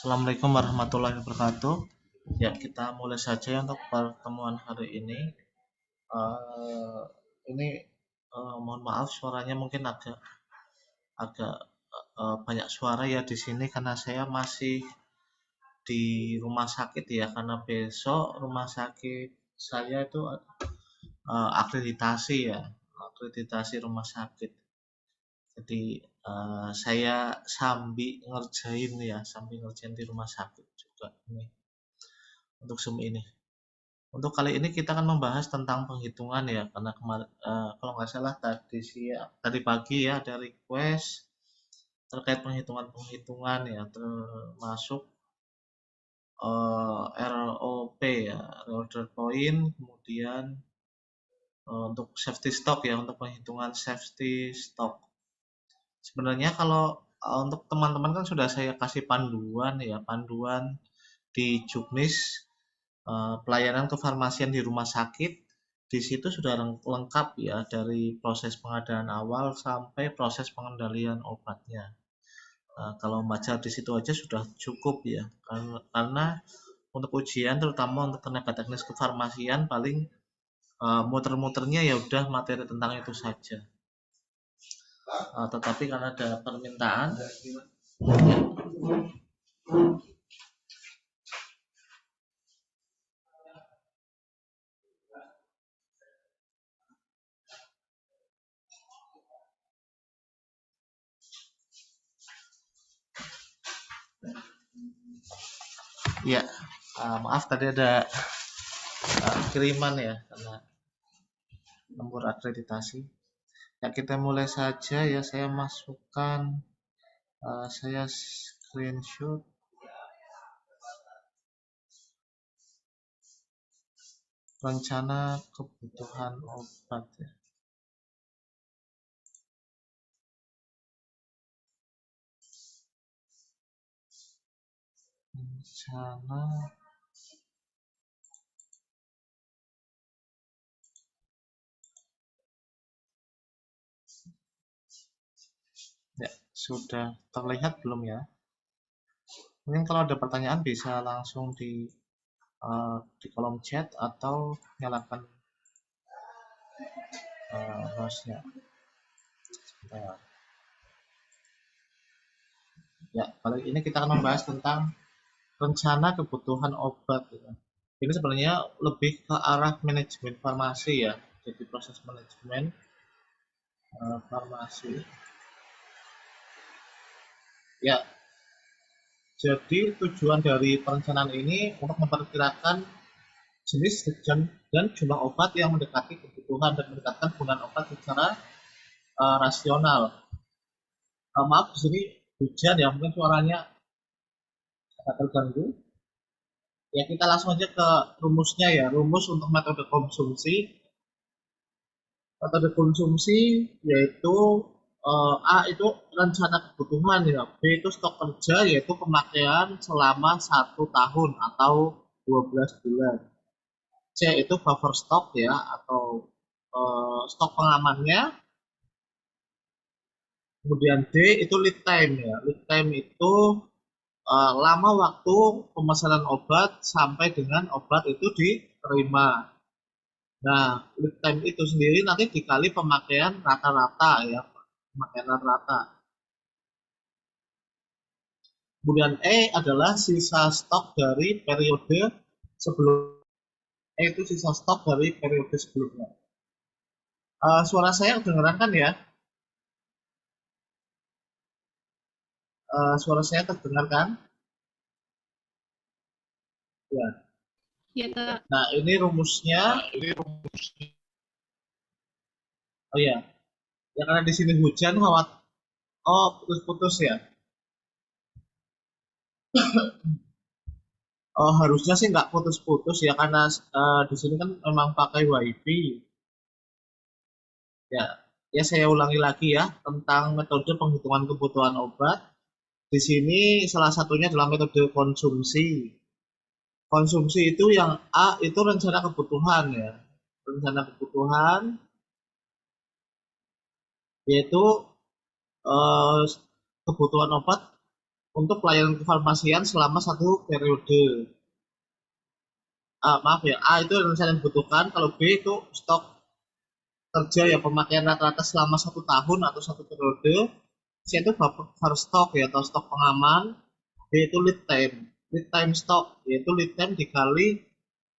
Assalamualaikum warahmatullahi wabarakatuh. Ya, kita mulai saja ya untuk pertemuan hari ini. Eh, ini mohon maaf suaranya mungkin agak agak banyak suara ya di sini karena saya masih di rumah sakit ya, karena besok rumah sakit saya itu akreditasi ya, akreditasi rumah sakit. Jadi saya sambil ngerjain di rumah sakit juga ini untuk Zoom ini. Untuk kali ini kita akan membahas tentang penghitungan ya, karena kalau nggak salah tadi pagi ya ada request terkait penghitungan ya, termasuk ROP ya, order point, kemudian untuk safety stock ya, untuk penghitungan safety stock. Sebenarnya kalau untuk teman-teman kan sudah saya kasih panduan di Juknis, pelayanan kefarmasian di rumah sakit. Di situ sudah lengkap ya, dari proses pengadaan awal sampai proses pengendalian obatnya. Kalau membaca di situ aja sudah cukup ya, karena untuk ujian terutama untuk tenaga teknis kefarmasian paling muter-muternya ya udah materi tentang itu saja. Tetapi karena ada permintaan, ya maaf tadi ada kiriman ya karena nomor akreditasi. Ya, kita mulai saja ya, saya masukkan, saya screenshot. Rencana kebutuhan obat ya. Rencana ya, sudah terlihat belum ya? Mungkin kalau ada pertanyaan bisa langsung di kolom chat atau nyalakan hostnya. Sebentar. Ya, kali ini kita akan membahas tentang rencana kebutuhan obat ya. Ini sebenarnya lebih ke arah manajemen farmasi ya, jadi proses manajemen farmasi. Ya, jadi tujuan dari perencanaan ini untuk memperkirakan jenis dan jumlah obat yang mendekati kebutuhan dan mendekatkan penggunaan obat secara rasional. Maaf di sini hujan ya, mungkin suaranya agak terganggu. Ya, kita langsung aja ke rumusnya ya. Rumus untuk metode konsumsi. Metode konsumsi yaitu A itu rencana kebutuhan ya, B itu stok kerja yaitu pemakaian selama 1 tahun atau 12 bulan. C itu buffer stock ya, atau stok pengamannya. Kemudian D itu lead time ya. Lead time itu lama waktu pemesanan obat sampai dengan obat itu diterima. Nah, lead time itu sendiri nanti dikali pemakaian rata-rata ya, pemakaian rata-rata. Kemudian E adalah sisa stok dari periode sebelum. E itu sisa stok dari periode sebelumnya. Suara saya kedengeran kan ya? Suara saya terdengar kan? Ya. Ya, Kak. Nah, ini rumusnya. Oh ya, ya karena di sini hujan, oh putus-putus ya. Oh, harusnya sih nggak putus-putus ya, karena di sini kan memang pakai WiFi. Ya, ya saya ulangi lagi ya tentang metode penghitungan kebutuhan obat. Di sini salah satunya adalah metode konsumsi. Konsumsi itu yang A itu rencana kebutuhan ya. Rencana kebutuhan yaitu kebutuhan obat untuk pelayanan kefarmasian selama satu periode. Maaf ya, A itu rencana yang dibutuhkan, kalau B itu stok kerja ya pemakaian rata-rata selama 1 tahun atau satu periode. C itu buffer stok ya atau stok pengaman. D itu lead time. Lead time stok yaitu lead time dikali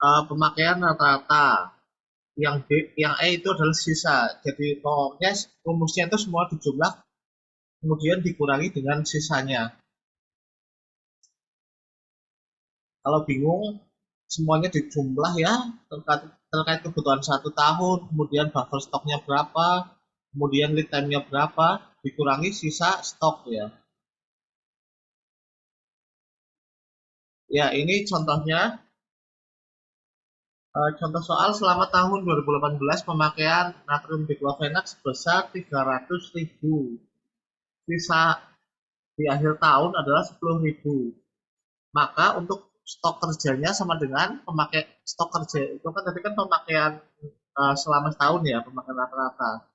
pemakaian rata-rata. Yang E itu adalah sisa. Jadi pokoknya rumusnya itu semua dijumlah kemudian dikurangi dengan sisanya. Kalau bingung semuanya dijumlah ya terkait kebutuhan 1 tahun, kemudian buffer stoknya berapa, kemudian lead time-nya berapa, dikurangi sisa stok ya. Ya, ini contohnya. Contoh soal selama tahun 2018 pemakaian natrium diklofenak sebesar 300.000. Sisa di akhir tahun adalah 10.000. Maka untuk stok kerjanya sama dengan pemakai stok kerja itu kan tadi kan pemakaian selama setahun ya, pemakaian rata-rata.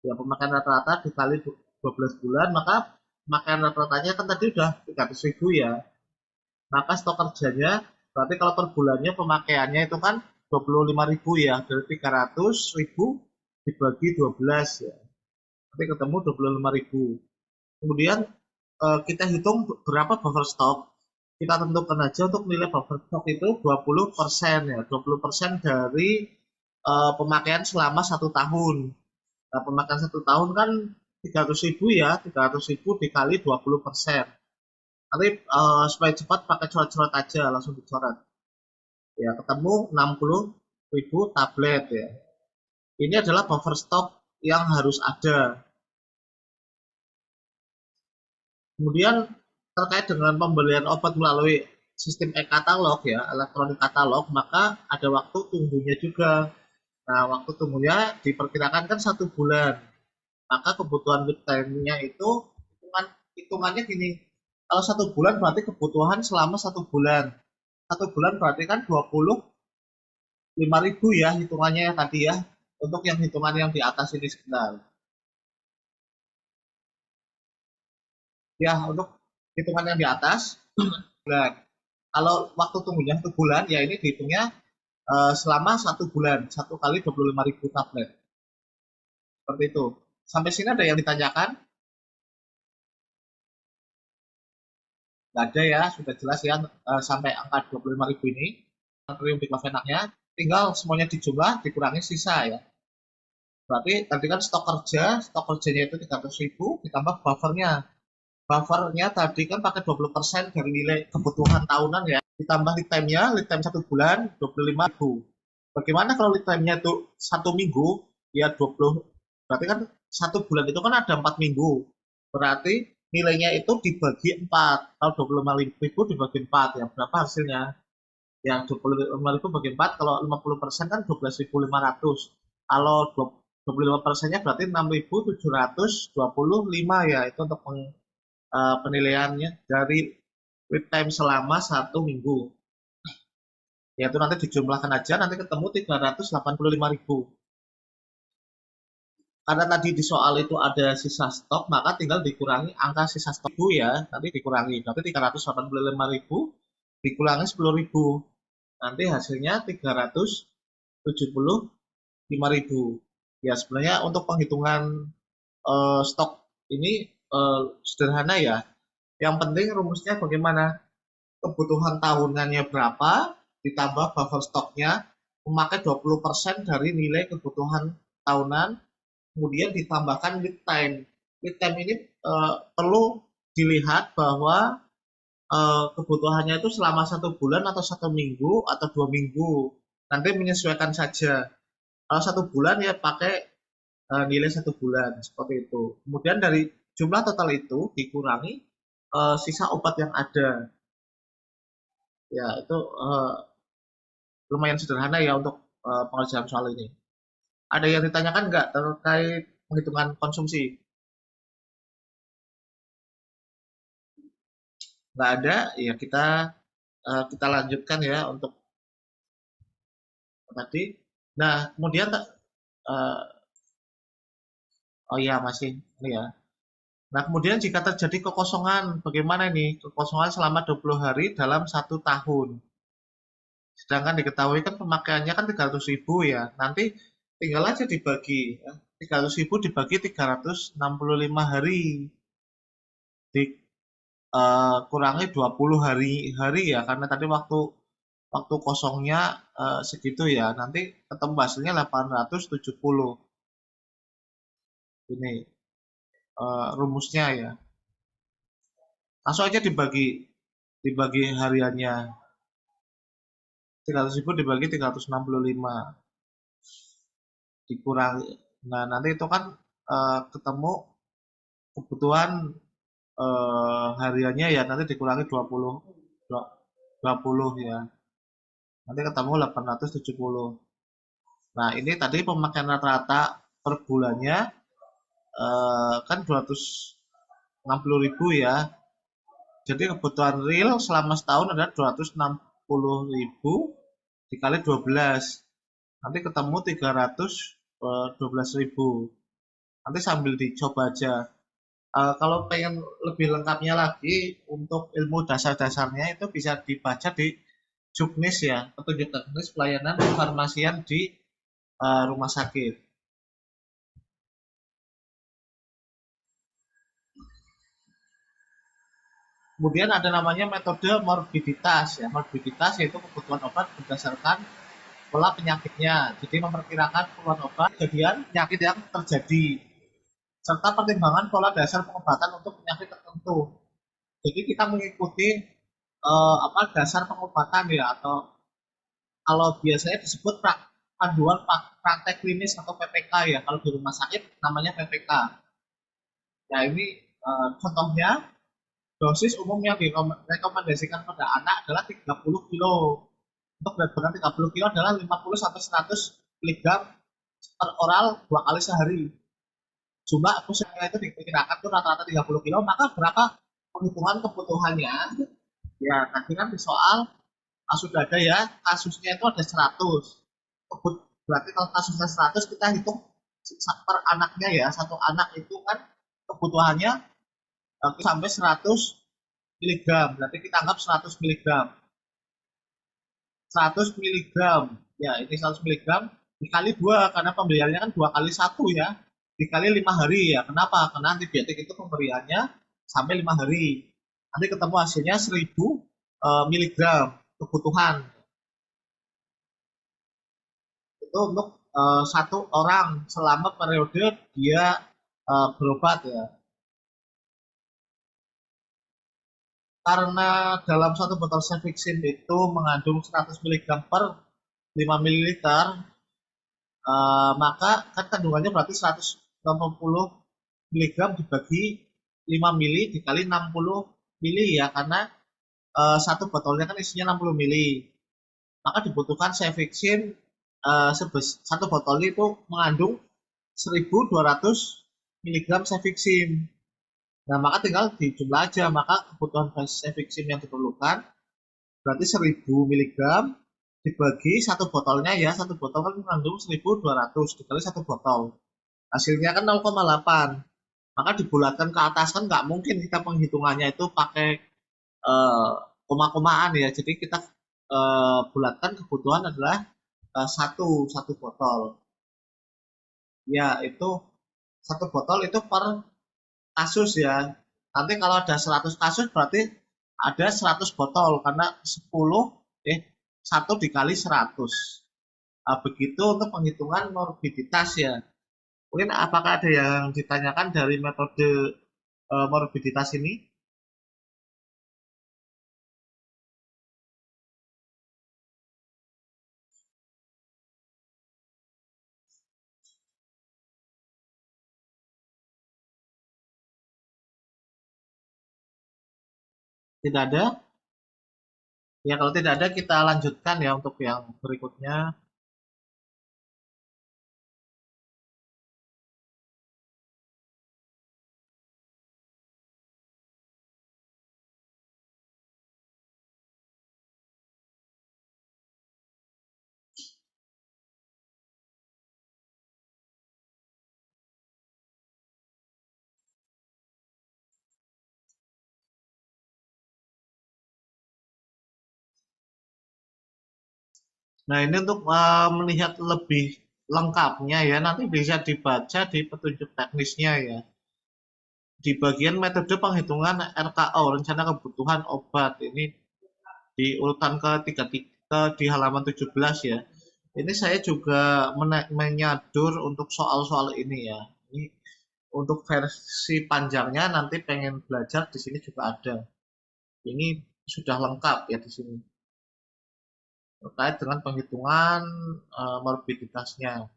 Ya, pemakaian rata-rata dikali 12 bulan, maka pemakaian rata-ratanya kan tadi udah 300.000 ya. Maka stok kerjanya berarti kalau per bulannya pemakaiannya itu kan 25.000 ya, dari 300.000 dibagi 12 ya. Nanti ketemu 25.000. Kemudian kita hitung berapa buffer stock. Kita tentukan aja untuk nilai buffer stock itu 20% ya, 20% dari pemakaian selama 1 tahun. Nah, pemakaian 1 tahun kan 300.000 ya, 300.000 dikali 20%. Nanti supaya cepat pakai coret-coret aja, langsung dicoret. Ya, ketemu 60.000 tablet ya. Ini adalah buffer stock yang harus ada. Kemudian terkait dengan pembelian obat melalui sistem e-katalog ya, elektronik katalog, maka ada waktu tunggunya juga. Nah, waktu tunggunya diperkirakan kan 1 bulan. Maka kebutuhan lead time-nya itu hitungannya gini. Kalau 1 bulan berarti kebutuhan selama 1 bulan. 1 bulan berarti kan 25.000 ya hitungannya ya tadi ya. Untuk yang hitungan yang di atas ini sebentar. Ya, untuk hitungan yang di atas, bulan. Kalau waktu tunggunya 1 bulan, ya ini dihitungnya selama 1 bulan, 1 kali 25.000 tablet. Seperti itu. Sampai sini ada yang ditanyakan? Nggak ada ya, sudah jelas ya sampai angka 25.000 ini. Natrium diklofenaknya, tinggal semuanya dijumlah, dikurangi sisa ya. Berarti tadi kan stok kerjanya itu 300.000 ditambah buffernya. Buffernya tadi kan pakai 20% dari nilai kebutuhan tahunan ya. Ditambah lead time-nya, lead time 1 bulan 25.000. Bagaimana kalau lead time-nya itu 1 minggu, ya 20. Berarti kan 1 bulan itu kan ada 4 minggu. Berarti nilainya itu dibagi 4. Kalau 25.000 dibagi 4 ya berapa hasilnya? Ya 25.000 bagi 4, kalau 50% kan 12.500. Kalau 25%-nya berarti 6.725 ya, itu untuk penilaiannya dari wait time selama 1 minggu. Ya itu nanti dijumlahkan aja, nanti ketemu 385.000. Karena tadi di soal itu ada sisa stok, maka tinggal dikurangi angka sisa stok ya, nanti dikurangi. Nanti 385.000 dikurangi 10.000. Nanti hasilnya 375.000. Ya sebenarnya untuk penghitungan stok ini sederhana ya. Yang penting rumusnya bagaimana? Kebutuhan tahunannya berapa, ditambah buffer stoknya, memakai 20% dari nilai kebutuhan tahunan, kemudian ditambahkan lead time. Lead time ini perlu dilihat bahwa kebutuhannya itu selama 1 bulan atau 1 minggu atau 2 minggu. Nanti menyesuaikan saja. Kalau 1 bulan ya pakai nilai 1 bulan seperti itu. Kemudian dari jumlah total itu dikurangi sisa obat yang ada. Ya itu lumayan sederhana ya untuk pengerjaan soal ini. Ada yang ditanyakan nggak terkait penghitungan konsumsi? Nggak ada, ya kita lanjutkan ya untuk tadi. Nah, kemudian oh iya masih ini ya. Nah, kemudian jika terjadi kekosongan, bagaimana ini? Kekosongan selama 20 hari dalam 1 tahun. Sedangkan diketahui kan pemakaiannya kan 300.000 ya. Nanti tinggal aja dibagi. Ya. 300.000 dibagi 365 hari. Dikurangi 20 hari ya. Karena tadi waktu kosongnya segitu ya. Nanti ketemu hasilnya 870. Ini rumusnya ya. Langsung aja dibagi hariannya. 300.000 dibagi 365 dikurangi. Nah, nanti itu kan ketemu kebutuhan hariannya ya nanti dikurangi 20 ya. Nanti ketemu 870. Nah, ini tadi pemakaian rata-rata per bulannya kan 260.000 ya. Jadi kebutuhan real selama setahun adalah 260.000 dikali 12. Nanti ketemu 312.000. Nanti sambil dicoba aja. Kalau pengen lebih lengkapnya lagi untuk ilmu dasar-dasarnya itu bisa dibaca di Juknis ya, petunjuk teknis pelayanan kefarmasian di rumah sakit. Kemudian ada namanya metode morbiditas ya. Morbiditas yaitu kebutuhan obat berdasarkan pola penyakitnya. Jadi memperkirakan kebutuhan obat kejadian penyakit yang terjadi serta pertimbangan pola dasar pengobatan untuk penyakit tertentu. Jadi kita mengikuti dasar pengobatan ya atau kalau biasanya disebut panduan praktek klinis atau PPK ya. Kalau di rumah sakit namanya PPK. Nah ini contohnya dosis umum yang direkomendasikan pada anak adalah 30 kilo. Untuk berat badan 30 kilo adalah 50 sampai 100 miligram per oral 2 kali sehari. Jumlah pusatnya itu diperkirakan itu rata-rata 30 kilo, maka berapa penghitungan kebutuhannya? Ya, tadi kan di soal sudah ada ya, kasusnya itu ada 100. Berarti kalau kasusnya 100 kita hitung per anaknya ya, satu anak itu kan kebutuhannya sampai 100 miligram. Berarti kita anggap 100 miligram. 100 miligram. Ya, ini 100 miligram dikali 2 karena pembeliannya kan 2 kali 1 ya. Dikali 5 hari ya. Kenapa? Karena antibiotik itu pemberiannya sampai 5 hari. Nanti ketemu hasilnya 1000 miligram kebutuhan. Itu untuk satu orang selama periode dia berobat ya. Karena dalam satu botol Cefixime itu mengandung 100 miligram per 5 mililiter, maka kan kandungannya berarti 160 miligram dibagi 5 mili dikali 60 mili ya karena satu botolnya kan isinya 60 mili. Maka dibutuhkan Cefixime satu botol itu mengandung 1.200 miligram Cefixime. Nah, maka tinggal dijumlah aja, maka kebutuhan Cefixime yang diperlukan berarti 1.000 miligram dibagi satu botolnya ya, satu botol kan mengandung 1.200 dikali satu botol. Hasilnya kan 0,8. Maka dibulatkan ke atas kan nggak mungkin kita penghitungannya itu pakai eh, koma-komaan ya. Jadi kita bulatkan kebutuhan adalah satu botol. Ya, itu satu botol itu per kasus ya. Nanti kalau ada 100 kasus berarti ada 100 botol karena 10 1 dikali 100. Nah, begitu untuk penghitungan morbiditas ya. Mungkin apakah ada yang ditanyakan dari metode morbiditas ini? Tidak ada? Ya kalau tidak ada kita lanjutkan ya untuk yang berikutnya. Nah, ini untuk melihat lebih lengkapnya ya, nanti bisa dibaca di petunjuk teknisnya ya. Di bagian metode penghitungan RKO, rencana kebutuhan obat, ini di urutan di halaman 17 ya. Ini saya juga menyadur untuk soal-soal ini ya. Ini untuk versi panjangnya nanti pengen belajar di sini juga ada. Ini sudah lengkap ya di sini terkait dengan penghitungan morbiditasnya.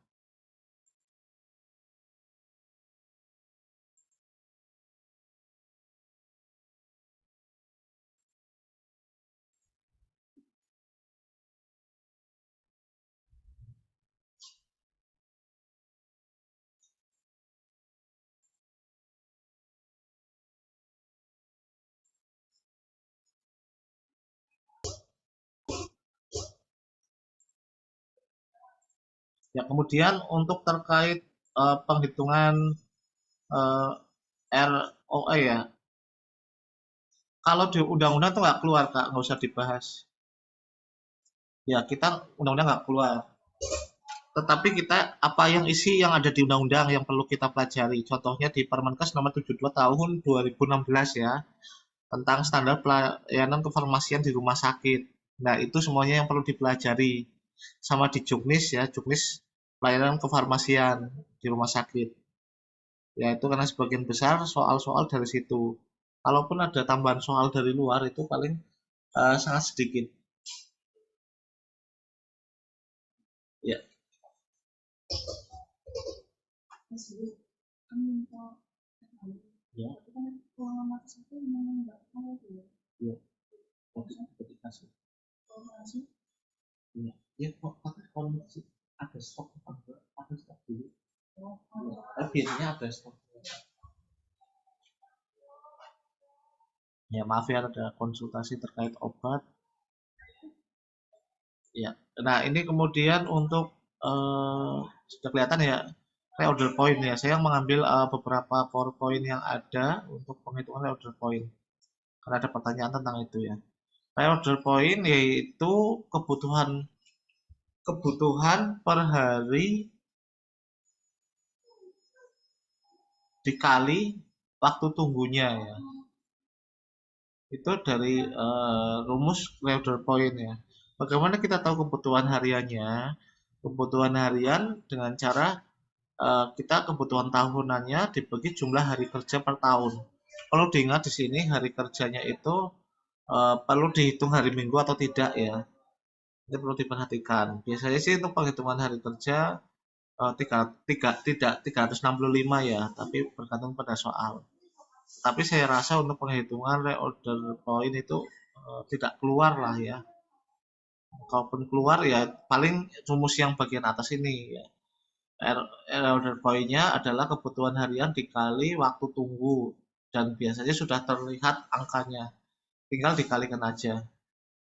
Ya, kemudian untuk terkait penghitungan uh, ROE ya, kalau di undang-undang itu nggak keluar kak, nggak usah dibahas. Ya, kita undang-undang nggak keluar. Tetapi kita apa yang isi yang ada di undang-undang yang perlu kita pelajari. Contohnya di Permenkes nomor 72 tahun 2016 ya, tentang standar pelayanan kefarmasian di rumah sakit. Nah, itu semuanya yang perlu dipelajari. Sama di Juknis ya, Juknis pelayanan kefarmasian di rumah sakit. Ya, itu karena sebagian besar soal-soal dari situ. Kalaupun ada tambahan soal dari luar itu paling sangat sedikit. Ya, ya, ya. Ketika ya, ya kok kalau ada stok apa enggak? Ada stok dulu. Biasanya ada stok. Ya maaf ya ada konsultasi terkait obat. Ya. Nah ini kemudian untuk sudah kelihatan ya reorder point ya. Saya mengambil beberapa PowerPoint yang ada untuk penghitungan reorder point. Karena ada pertanyaan tentang itu ya. Reorder point yaitu kebutuhan kebutuhan per hari dikali waktu tunggunya ya. Itu dari rumus reorder point ya. Bagaimana kita tahu kebutuhan hariannya? Kebutuhan harian dengan cara kita kebutuhan tahunannya dibagi jumlah hari kerja per tahun. Perlu diingat di sini hari kerjanya itu perlu dihitung hari Minggu atau tidak ya. Ini perlu diperhatikan. Biasanya sih untuk penghitungan hari kerja tidak 365 ya, tapi bergantung pada soal. Tapi saya rasa untuk penghitungan reorder point itu tidak keluar lah ya. Kalaupun keluar ya paling rumus yang bagian atas ini ya. Order point-nya adalah kebutuhan harian dikali waktu tunggu dan biasanya sudah terlihat angkanya. Tinggal dikalikan aja.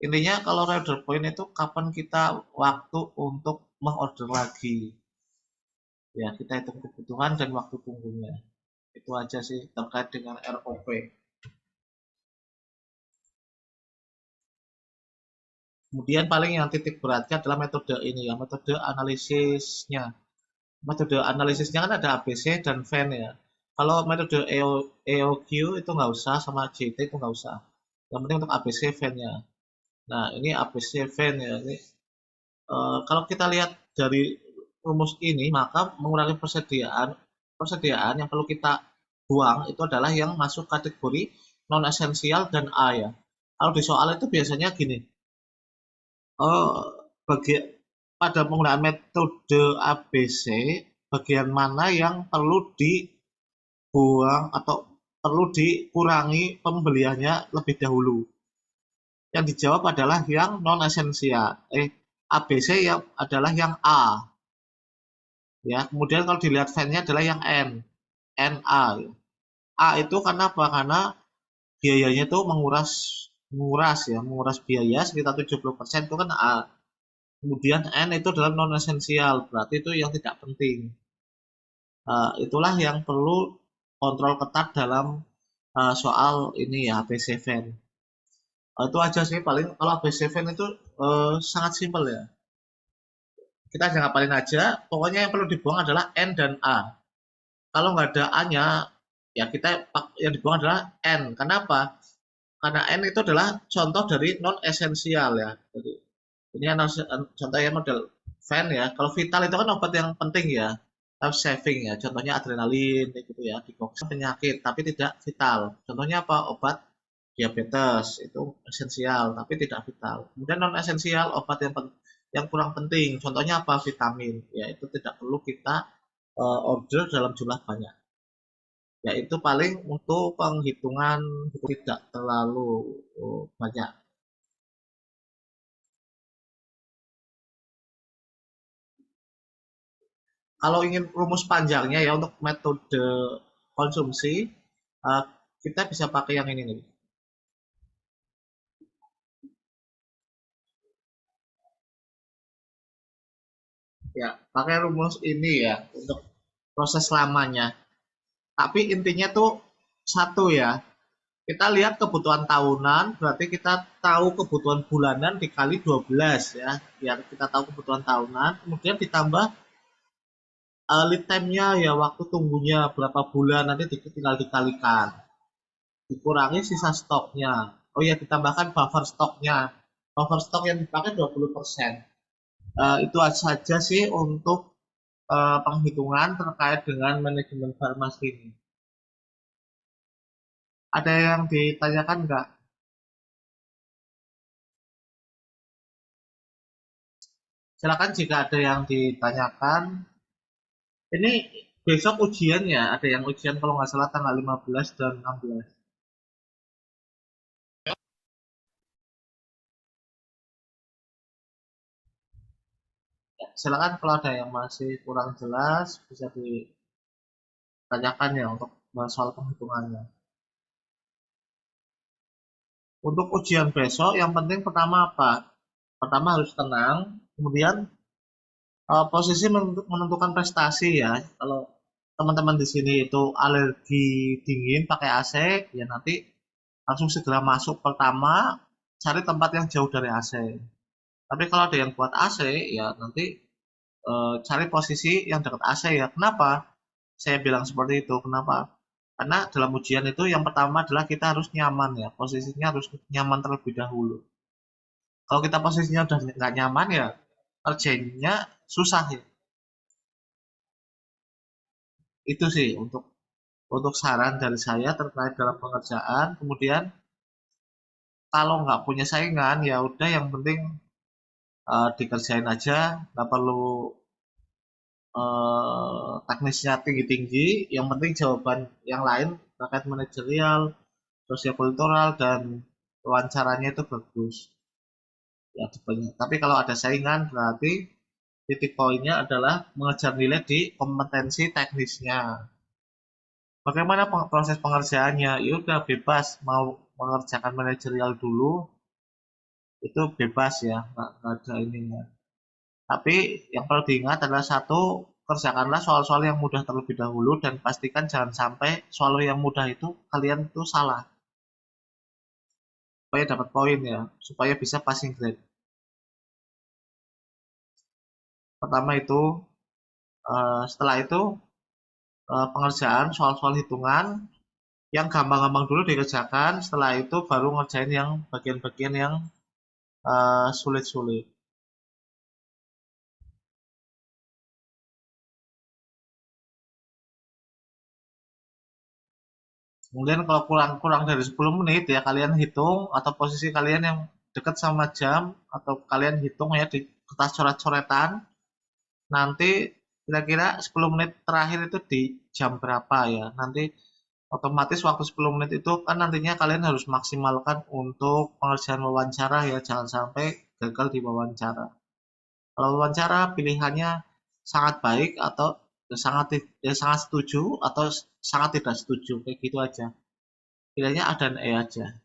Intinya kalau order point itu kapan kita waktu untuk mengorder lagi. Ya, kita hitung kebutuhan dan waktu tunggunya. Itu aja sih terkait dengan ROP. Kemudian paling yang titik beratnya adalah metode ini ya, metode analisisnya. Metode analisisnya kan ada ABC dan Venn ya. Kalau metode EOQ itu nggak usah, sama JT itu nggak usah. Yang penting untuk ABC Venn-nya. Nah, ini ABC Venn ya. Ini, kalau kita lihat dari rumus ini, maka mengurangi persediaan yang perlu kita buang itu adalah yang masuk kategori non esensial dan A ya. Kalau di soal itu biasanya gini, oh, bagi pada penggunaan metode ABC, bagian mana yang perlu dibuang atau perlu dikurangi pembeliannya lebih dahulu? Yang dijawab adalah yang non esensial. ABC yang adalah yang A. Ya, kemudian kalau dilihat fan-nya adalah yang N, NA. A itu karena apa? Karena biayanya itu menguras biaya sekitar 70% itu kan A. Kemudian N itu adalah non esensial, berarti itu yang tidak penting. Itulah yang perlu kontrol ketat dalam soal ini ya AB7. Itu aja sih paling kalau AB7 itu sangat simpel ya. kita jangan ngapalin aja, pokoknya yang perlu dibuang adalah N dan A. Kalau nggak ada A-nya, ya kita yang dibuang adalah N. Kenapa? Karena N itu adalah contoh dari non esensial ya. Jadi ini contohnya model Van ya. Kalau vital itu kan obat yang penting ya, life saving ya. Contohnya adrenalin gitu ya, dikoks penyakit tapi tidak vital. Contohnya apa? Obat diabetes itu esensial tapi tidak vital. Kemudian non esensial obat yang kurang penting. Contohnya apa? Vitamin. Ya itu tidak perlu kita order dalam jumlah banyak. Yaitu paling untuk penghitungan tidak terlalu banyak. Kalau ingin rumus panjangnya ya untuk metode konsumsi, uh, kita bisa pakai yang ini nih. Ya, pakai rumus ini ya untuk proses lamanya. Tapi intinya tuh satu ya. Kita lihat kebutuhan tahunan, berarti kita tahu kebutuhan bulanan dikali 12 ya. Biar kita tahu kebutuhan tahunan, kemudian ditambah lead time-nya ya waktu tunggunya berapa bulan nanti tinggal dikalikan. Dikurangi sisa stoknya. Oh ya, ditambahkan buffer stoknya. Buffer stok yang dipakai 20%. Itu saja sih untuk penghitungan terkait dengan manajemen farmasi ini. Ada yang ditanyakan nggak? Silakan jika ada yang ditanyakan. Ini besok ujian ya, ada yang ujian kalau nggak salah tanggal 15 dan 16. Silakan kalau ada yang masih kurang jelas bisa ditanyakan ya untuk soal penghitungannya. Untuk ujian besok yang penting pertama apa? Pertama harus tenang, kemudian posisi menentukan prestasi ya. Kalau teman-teman di sini itu alergi dingin pakai AC, ya nanti langsung segera masuk pertama, cari tempat yang jauh dari AC. Tapi kalau ada yang buat AC, ya nanti cari posisi yang dekat AC ya. Kenapa? Saya bilang seperti itu. Kenapa? Karena dalam ujian itu yang pertama adalah kita harus nyaman ya. Posisinya harus nyaman terlebih dahulu. Kalau kita posisinya udah nggak nyaman ya, kerjanya susah ya. Itu sih untuk saran dari saya terkait dalam pengerjaan. Kemudian kalau nggak punya saingan ya udah yang penting dikerjain aja, nggak perlu teknisnya tinggi-tinggi. Yang penting jawaban yang lain terkait manajerial, sosial kultural dan wawancaranya itu bagus. Ya, tapi kalau ada saingan berarti titik poinnya adalah mengejar nilai di kompetensi teknisnya. Bagaimana proses pengerjaannya? Ya udah bebas mau mengerjakan manajerial dulu itu bebas ya, nggak ada ininya. Tapi yang perlu diingat adalah satu, kerjakanlah soal-soal yang mudah terlebih dahulu dan pastikan jangan sampai soal yang mudah itu kalian itu salah supaya dapat poin ya, supaya bisa passing grade. Pertama itu, setelah itu pengerjaan soal-soal hitungan yang gampang-gampang dulu dikerjakan, setelah itu baru ngerjain yang bagian-bagian yang sulit-sulit. Kemudian kalau kurang dari 10 menit ya kalian hitung atau posisi kalian yang dekat sama jam atau kalian hitung ya di kertas coret-coretan nanti kira-kira 10 menit terakhir itu di jam berapa ya. Nanti otomatis waktu 10 menit itu kan nantinya kalian harus maksimalkan untuk pengerjaan wawancara ya, jangan sampai gagal di wawancara. Kalau wawancara pilihannya sangat baik atau sangat setuju atau sangat tidak setuju kayak gitu aja. Pilihannya A dan E aja.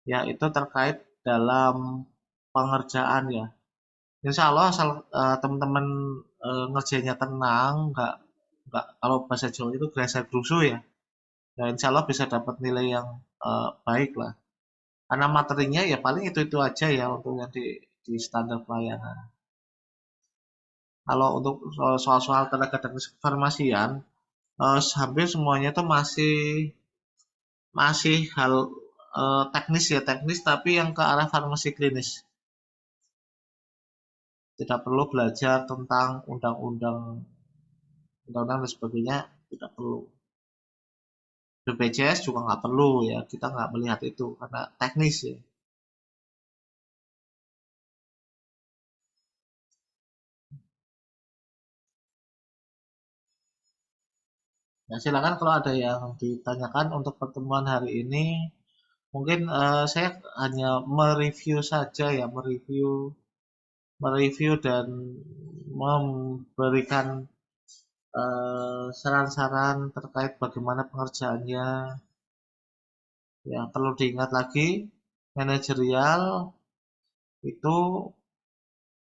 Ya, itu terkait dalam pengerjaan ya. Insya Allah asal teman-teman ngerjainnya tenang, nggak kalau bahasa Jawa itu gerasa gerusu ya. Ya insya Allah bisa dapat nilai yang baik lah. Karena materinya ya paling itu aja ya untuk yang di standar pelayanan. Kalau untuk soal-soal tenaga teknis kefarmasian, hampir semuanya itu masih masih hal teknis ya, teknis tapi yang ke arah farmasi klinis. Tidak perlu belajar tentang undang-undang dan sebagainya, tidak perlu. BPJS juga nggak perlu ya, kita nggak melihat itu karena teknis ya. Ya silakan kalau ada yang ditanyakan untuk pertemuan hari ini. Mungkin saya hanya mereview saja ya, mereview dan memberikan saran-saran terkait bagaimana pengerjaannya. Ya, perlu diingat lagi, manajerial itu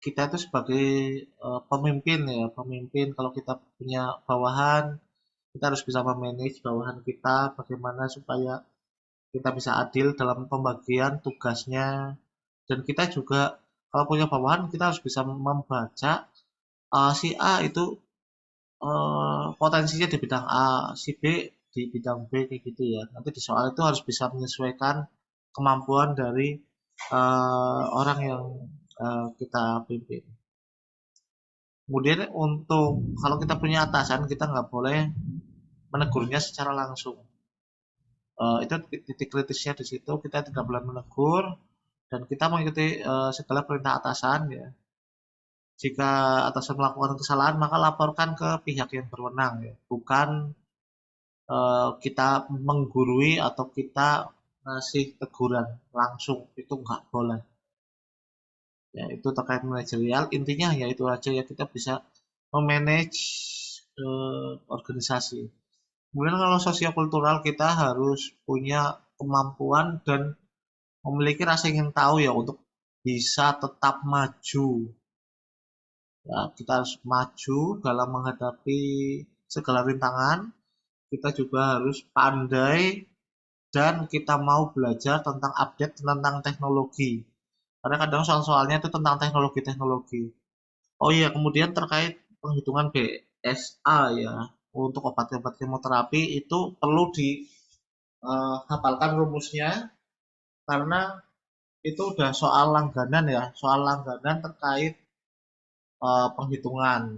kita itu sebagai pemimpin ya, pemimpin kalau kita punya bawahan, kita harus bisa memanage bawahan kita bagaimana supaya kita bisa adil dalam pembagian tugasnya, dan kita juga kalau punya bawahan kita harus bisa membaca si A itu potensinya di bidang A, si B di bidang B kayak gitu ya. Nanti di soal itu harus bisa menyesuaikan kemampuan dari orang yang kita pimpin. Kemudian untuk kalau kita punya atasan, kita nggak boleh menegurnya secara langsung. Itu titik kritisnya di situ, kita tidak boleh menegur dan kita mengikuti segala perintah atasan ya. Jika atasan melakukan kesalahan, maka laporkan ke pihak yang berwenang ya, bukan kita menggurui atau kita ngasih teguran langsung, itu nggak boleh. Ya, itu terkait manajerial, intinya hanya itu aja ya, kita bisa memanage organisasi. Kemudian kalau sosiokultural kita harus punya kemampuan dan memiliki rasa ingin tahu ya untuk bisa tetap maju. Ya, kita harus maju dalam menghadapi segala rintangan. Kita juga harus pandai dan kita mau belajar tentang update tentang teknologi. Karena kadang soal-soalnya itu tentang teknologi-teknologi. Oh iya, kemudian terkait penghitungan BSA ya, untuk obat-obat kemoterapi itu perlu dihafalkan rumusnya karena itu udah soal langganan ya, soal langganan terkait penghitungan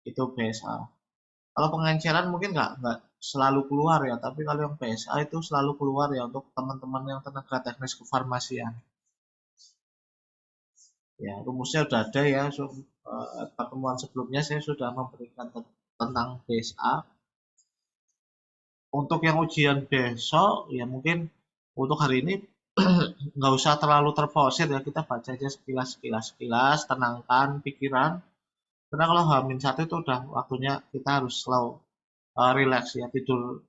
itu BSA. Kalau pengenceran mungkin nggak selalu keluar ya, tapi kalau yang BSA itu selalu keluar ya untuk teman-teman yang tenaga teknis kefarmasian. Ya, rumusnya udah ada ya. Pertemuan sebelumnya saya sudah memberikan tentang BSA. Untuk yang ujian besok, ya mungkin untuk hari ini nggak usah terlalu terforsir ya, kita baca aja sekilas, tenangkan pikiran. Karena kalau H-1 itu udah waktunya kita harus slow, relax ya, tidur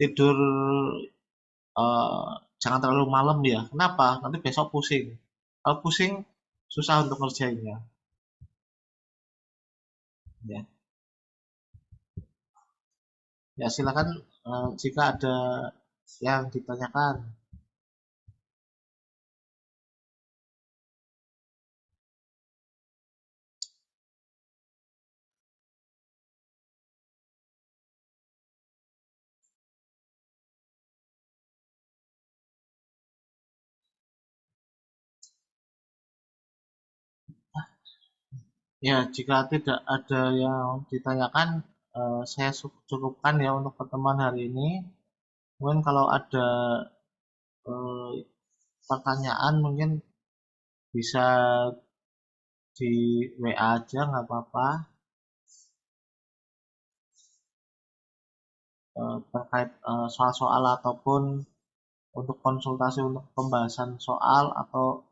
tidur eh, jangan terlalu malam ya. Kenapa? Nanti besok pusing. Kalau pusing susah untuk ngerjainnya. Ya, ya silakan jika ada yang ditanyakan. Ya, jika tidak ada yang ditanyakan, saya cukupkan ya untuk pertemuan hari ini. Mungkin kalau ada eh, pertanyaan mungkin bisa di WA aja nggak apa-apa, terkait soal-soal ataupun untuk konsultasi untuk pembahasan soal atau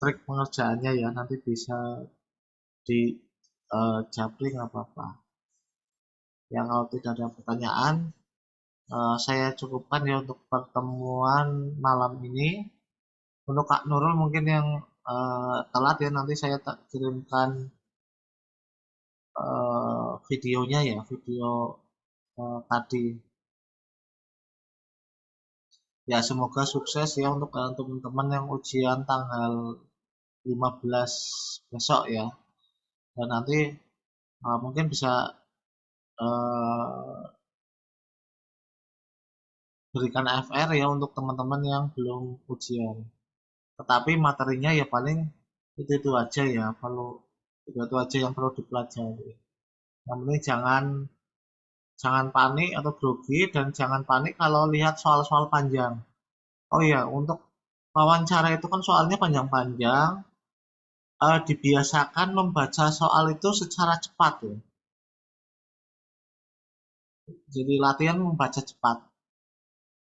trik pengerjaannya ya nanti bisa di japri nggak apa-apa. Yang kalau tidak ada pertanyaan, saya cukupkan ya untuk pertemuan malam ini. Untuk Kak Nurul mungkin yang telat ya, nanti saya kirimkan videonya ya, video tadi. Ya semoga sukses ya untuk teman-teman yang ujian tanggal 15 besok ya. dan nanti mungkin bisa uh, berikan FR ya untuk teman-teman yang belum ujian. Tetapi materinya ya paling itu aja ya, perlu itu aja yang perlu dipelajari. Yang penting jangan panik atau grogi, dan jangan panik kalau lihat soal-soal panjang. Oh iya, untuk wawancara itu kan soalnya panjang-panjang, dibiasakan membaca soal itu secara cepat ya. Jadi latihan membaca cepat.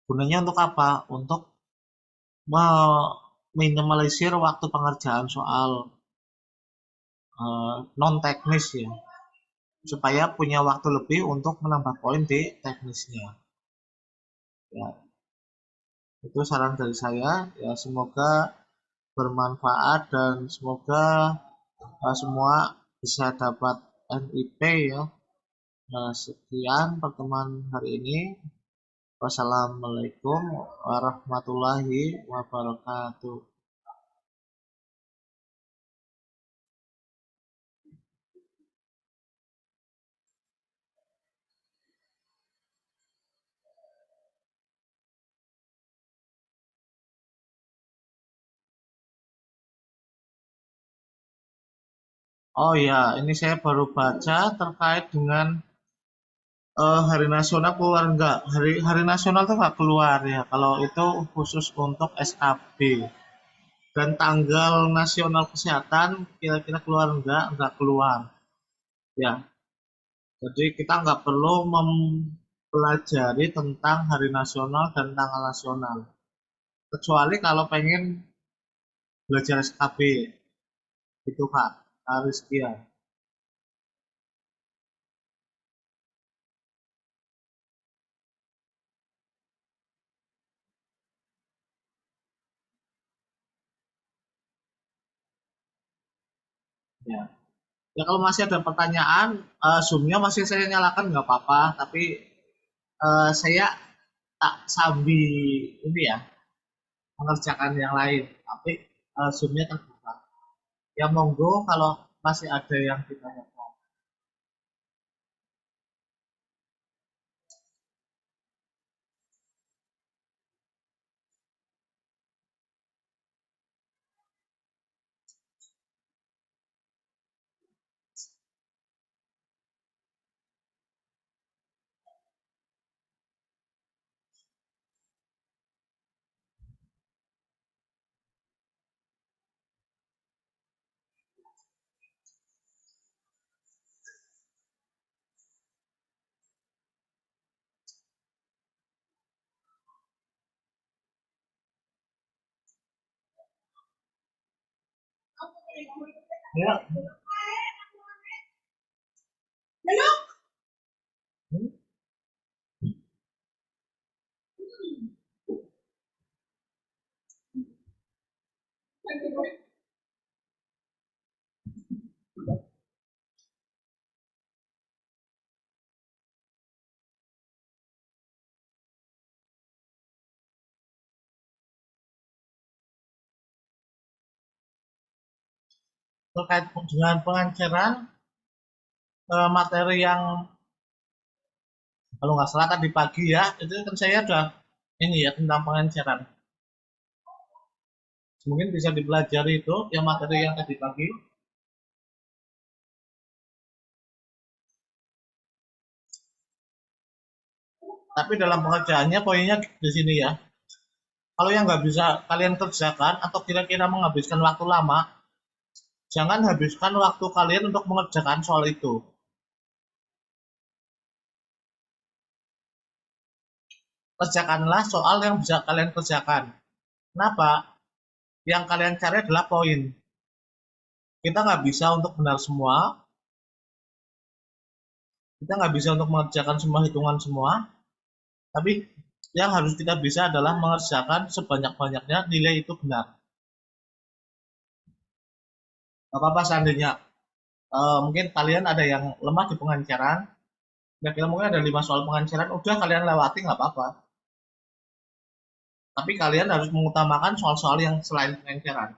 Gunanya untuk apa? Untuk meminimalisir waktu pengerjaan soal non teknis ya, supaya punya waktu lebih untuk menambah poin di teknisnya. Ya, itu saran dari saya. Ya, semoga bermanfaat dan semoga semua bisa dapat NIP ya. Nah, sekian pertemuan hari ini. Wassalamualaikum warahmatullahi wabarakatuh. Oh ya, ini saya baru baca terkait dengan Hari Nasional keluar enggak? Hari Nasional tuh nggak keluar ya. Kalau itu khusus untuk SKB. Dan tanggal Nasional Kesehatan kira-kira keluar enggak keluar. Ya, jadi kita nggak perlu mempelajari tentang Hari Nasional dan tanggal nasional. Kecuali kalau pengen belajar SKB. Itu Kak, harus sekian. Ya. Ya kalau masih ada pertanyaan, Zoom-nya masih saya nyalakan nggak apa-apa, tapi saya tak sambil ini ya, mengerjakan yang lain, tapi Zoom-nya terbuka. Ya monggo kalau masih ada yang ditanyakan. Ya, terkait dengan pengajaran materi yang kalau nggak salah tadi pagi ya, itu kan saya udah ini ya tentang pengajaran. Mungkin bisa dipelajari itu yang materi yang tadi pagi. Tapi dalam pengerjaannya poinnya di sini ya. Kalau yang nggak bisa kalian kerjakan atau kira-kira menghabiskan waktu lama, jangan habiskan waktu kalian untuk mengerjakan soal itu. Kerjakanlah soal yang bisa kalian kerjakan. Kenapa? Yang kalian cari adalah poin. Kita nggak bisa untuk benar semua, kita nggak bisa untuk mengerjakan semua hitungan semua, tapi yang harus kita bisa adalah mengerjakan sebanyak-banyaknya nilai itu benar. Nggak apa-apa seandainya mungkin kalian ada yang lemah di pengancaran, kira-kira mungkin ada 5 soal pengancaran, udah kalian lewati nggak apa-apa. Tapi kalian harus mengutamakan soal-soal yang selain pengancaran.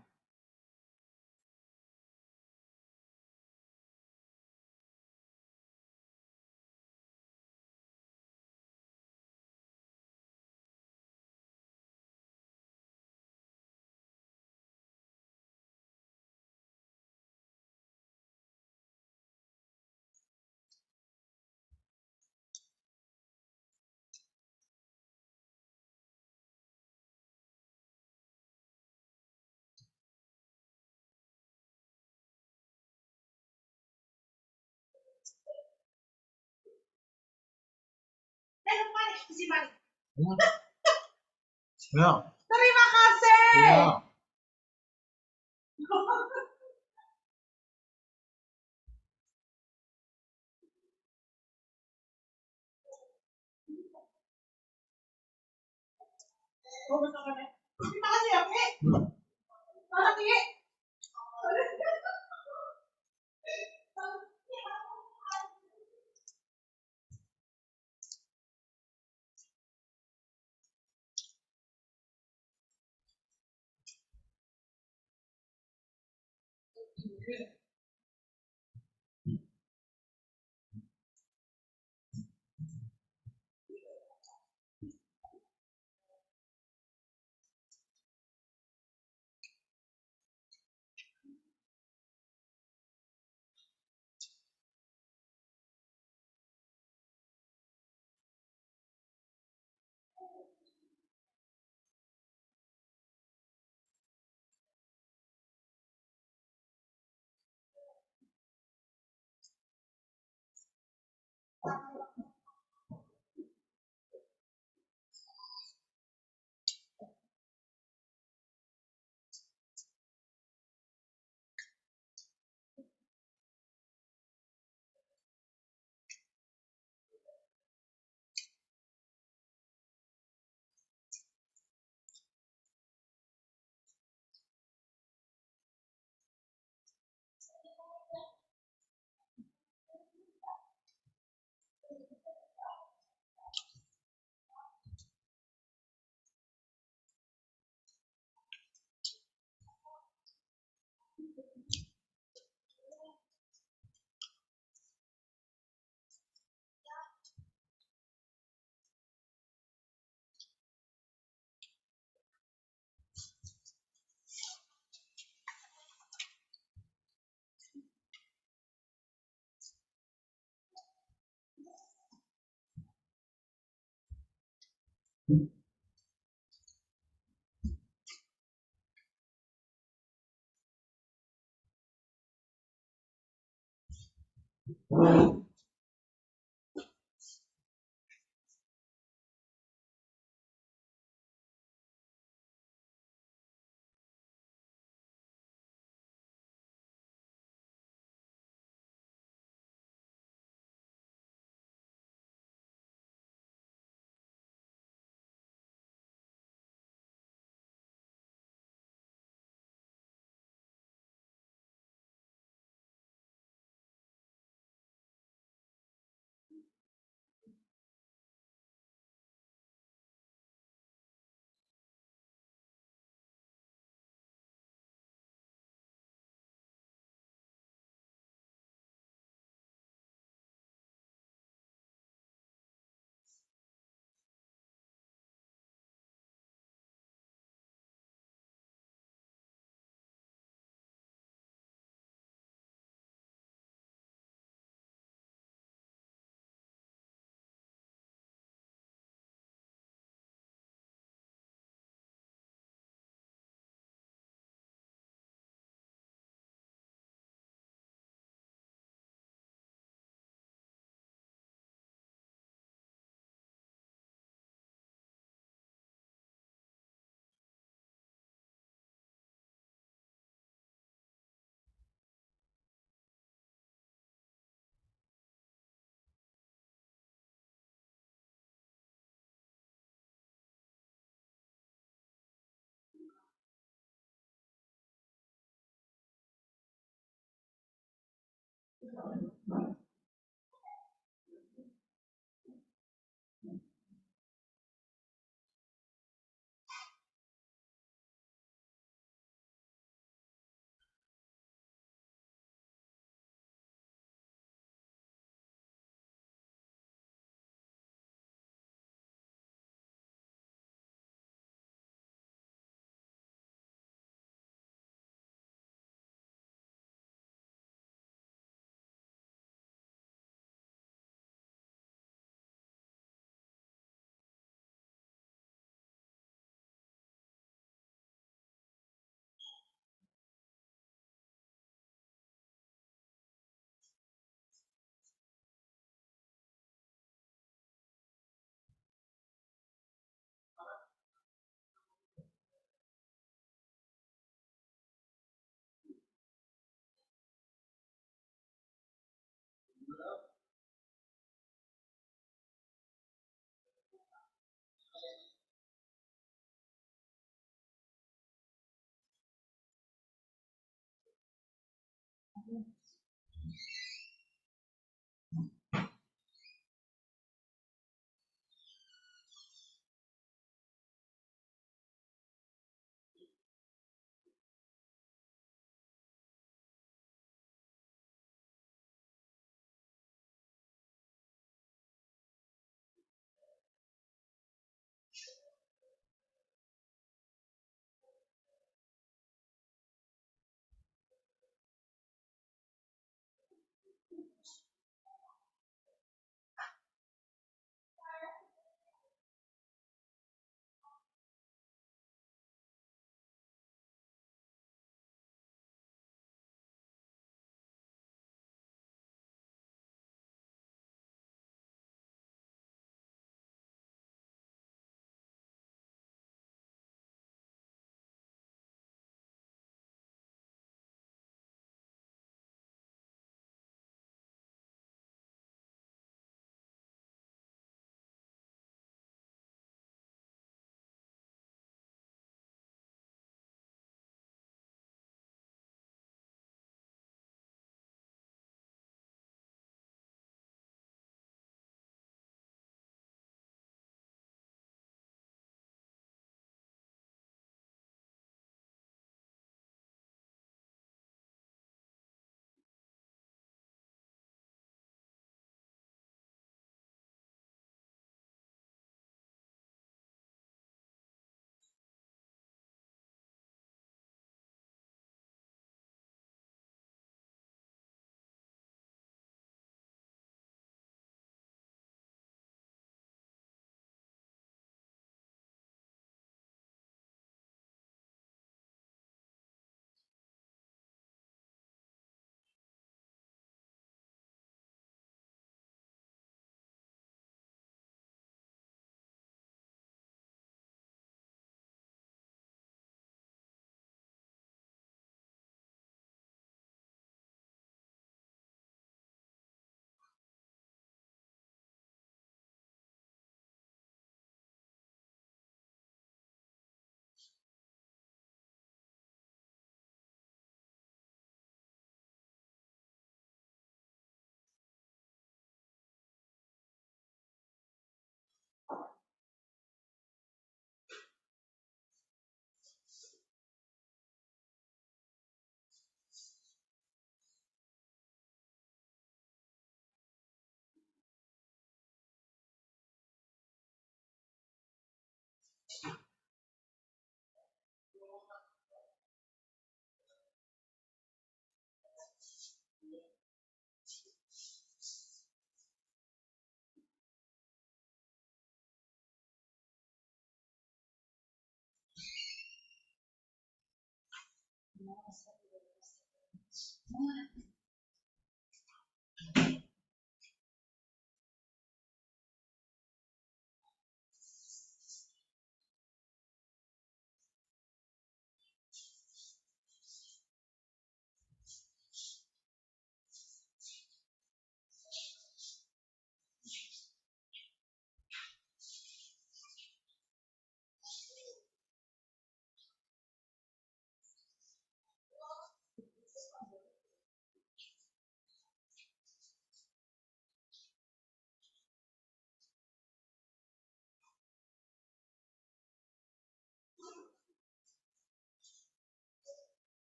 Ya. Terima kasih. Ya. Terima kasih ya, Pi. Mana, Pi?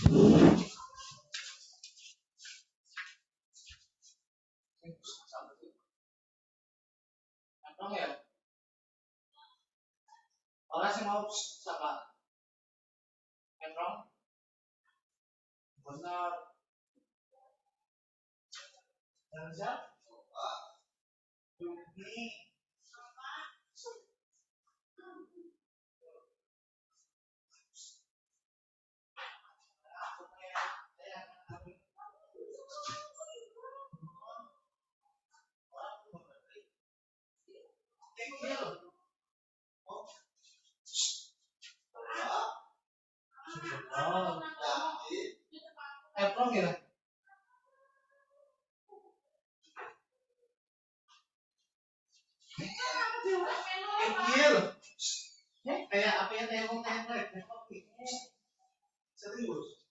Emang ya? Orang sih mau siapa? Emang? Benar. Dan siapa? Ini. Oh, Emang ya? Kecil. Kayak apa ya tembok-tembok. Serius.